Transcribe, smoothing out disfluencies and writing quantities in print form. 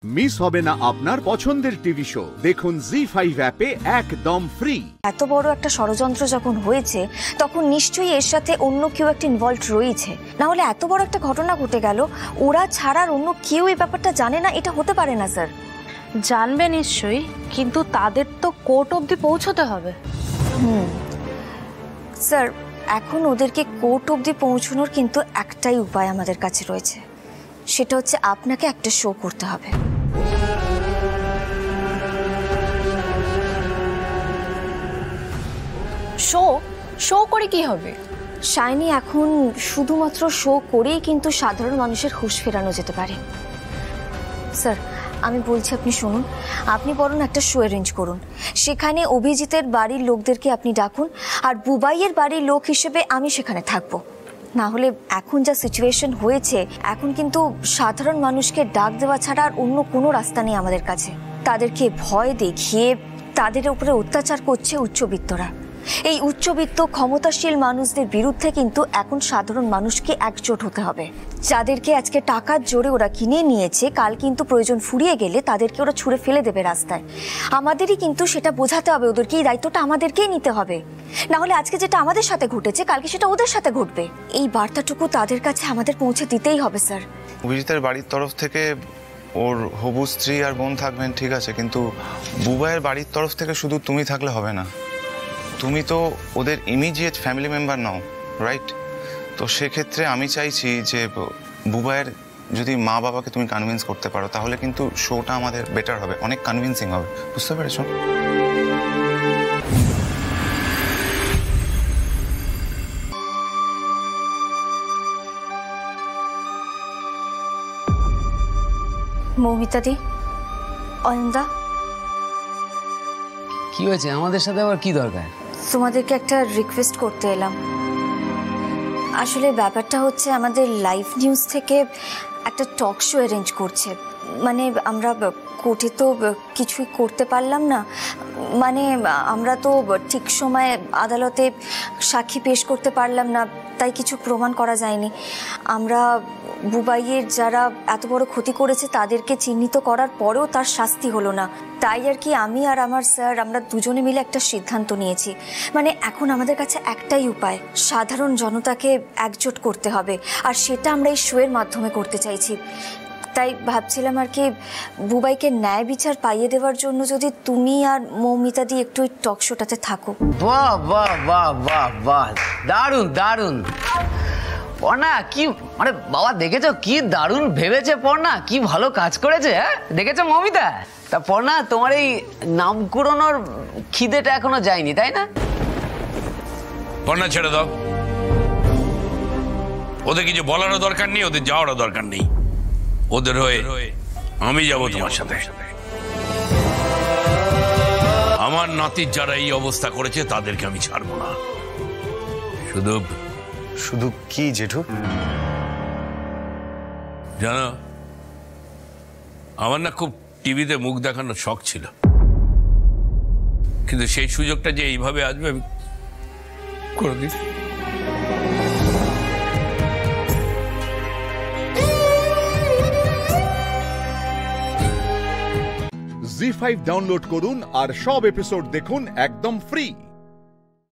Miss হবে না আপনার পছন্দের টিভি শো। দেখুন জি5 অ্যাপে একদম ফ্রি। এত বড় একটা ষড়যন্ত্র যখন হয়েছে তখন নিশ্চয়ই এর সাথে অন্য কেউ একটা ইনভলভ রয়েছে, না হলে এত বড় একটা ঘটনা ঘটে গেল, ওরা ছাড়ার অন্য কেউ এই ব্যাপারটা জানে না, এটা হতে পারে না স্যার। জানবে নিশ্চয়ই, কিন্তু তাদের তো কোর্ট অবধি পৌঁছতে হবে। স্যার, এখন ওদেরকে কোর্ট অবধি পৌঁছানোর কিন্তু একটাই উপায় আমাদের কাছে রয়েছে, সেটা হচ্ছে আপনাকে একটা শো করতে হবে। শো করে কি হবে? শাইনি, এখন শুধুমাত্র শো করেই কিন্তু সাধারণ মানুষের হুঁশ ফেরানো যেতে পারে। স্যার, আমি বলছি আপনি শুনুন, আপনি বরং একটা শো অ্যারেঞ্জ করুন, সেখানে অভিজিতের বাড়ির লোকদেরকে আপনি ডাকুন, আর বুবাইয়ের বাড়ির লোক হিসেবে আমি সেখানে থাকবো। না হলে এখন যা সিচুয়েশন হয়েছে, এখন কিন্তু সাধারণ মানুষকে ডাক দেওয়া ছাড়া আর অন্য কোনো রাস্তা নেই আমাদের কাছে। তাদেরকে ভয় দেখিয়ে তাদের উপরে অত্যাচার করছে উচ্চবিত্তরা। এই উচ্চবিত্ত ক্ষমতাশীল মানুষদের বিরুদ্ধে কিন্তু এখন সাধারণ মানুষকে একজোট হতে হবে। যাদেরকে আজকে টাকার জোরে ওরা কিনে নিয়েছে, কাল কিন্তু প্রয়োজন ফুরিয়ে গেলে তাদেরকে ওরা ছুঁড়ে ফেলে দেবে রাস্তায়। আমাদেরই কিন্তু সেটা বোঝাতে হবে ওদেরকে, এই দায়িত্বটা আমাদেরকেই নিতে হবে। না হলে আজকে যেটা আমাদের সাথে ঘটেছে, কালকে সেটা ওদের সাথে ঘটবে। এই বার্তাটুকু তাদের কাছে আমাদের পৌঁছে দিতেই হবে স্যার। অভিজিতের বাড়ির তরফ থেকে ওর হবু স্ত্রী আর বোন থাকবেন, ঠিক আছে, কিন্তু বুবাইয়ের বাড়ির তরফ থেকে শুধু তুমি থাকলে হবে না। তুমি তো ওদের ইমিডিয়েট ফ্যামিলি মেম্বার নাও, রাইট? তো সেক্ষেত্রে আমি চাইছি যে বুবাইয়ের যদি মা বাবাকে তুমি কনভিন্স করতে পারো, তাহলে কিন্তু শোটা আমাদের বেটার হবে, অনেক কনভিন্সিং হবে। বুঝতে পেরেছো? মৌমিতাদি, অয়নদা, কি হয়েছে? আমাদের সাথে আবার কি দরকার? তোমাদেরকে একটা রিকোয়েস্ট করতে এলাম। আসলে ব্যাপারটা হচ্ছে, আমাদের লাইভ নিউজ থেকে একটা টক শো অ্যারেঞ্জ করছে। মানে আমরা কোর্টে তো কিছুই করতে পারলাম না, মানে আমরা তো ঠিক সময়ে আদালতে সাক্ষী পেশ করতে পারলাম না, তাই কিছু প্রমাণ করা যায়নি। আমরা বুবাইয়ের যারা এত বড় ক্ষতি করেছে তাদেরকে চিহ্নিত করার পরেও তার শাস্তি হলো না, তাই আর কি আমি আর আমার স্যার আমরা দুজনে মিলে একটা সিদ্ধান্ত নিয়েছি। মানে এখন আমাদের কাছে একটাই উপায়, সাধারণ জনতাকে একজোট করতে হবে, আর সেটা আমরা এই শোয়ের মাধ্যমে করতে চাইছি। তাই ভাবছিলাম আর কি, বুবাইকে ন্যায় বিচার পাইয়ে দেওয়ার জন্য যদি তুমি আর মৌমিতাদি একটু ওই টক শোটাতে থাকো। বাহ বাহ বাহ বাহ বাহ, দারুণ দারুণ। পর্ণা, কি মানে বাবা, দেখেছো কি দারুণ ভেবেছে পর্ণা, কি ভালো কাজ করেছে। হ্যাঁ, দেখেছো মৌমিতা? তা পর্ণা, তোমার এই নাম কুড়োনোর খিদেটা এখনো যায়নি, তাই না? পর্ণা, ছেড়ে দাও, ওদের কিছু বলারও দরকার নেই, ওদের যাওয়ারও দরকার নেই। ওদের হয়ে আমি যাব তোমার সাথে। আমার নাতির যারা এই অবস্থা করেছে তাদেরকে আমি ছাড়বো না। শুধু শুধু কি জেঠু? জানো, আমার না খুব টিভিতে মুখ দেখানোর শখ ছিল, কিন্তু সেই সুযোগটা যে এইভাবে আসবে আমি কোনোদিন। জি5 ডাউনলোড করুন আর সব এপিসোড দেখুন একদম ফ্রি।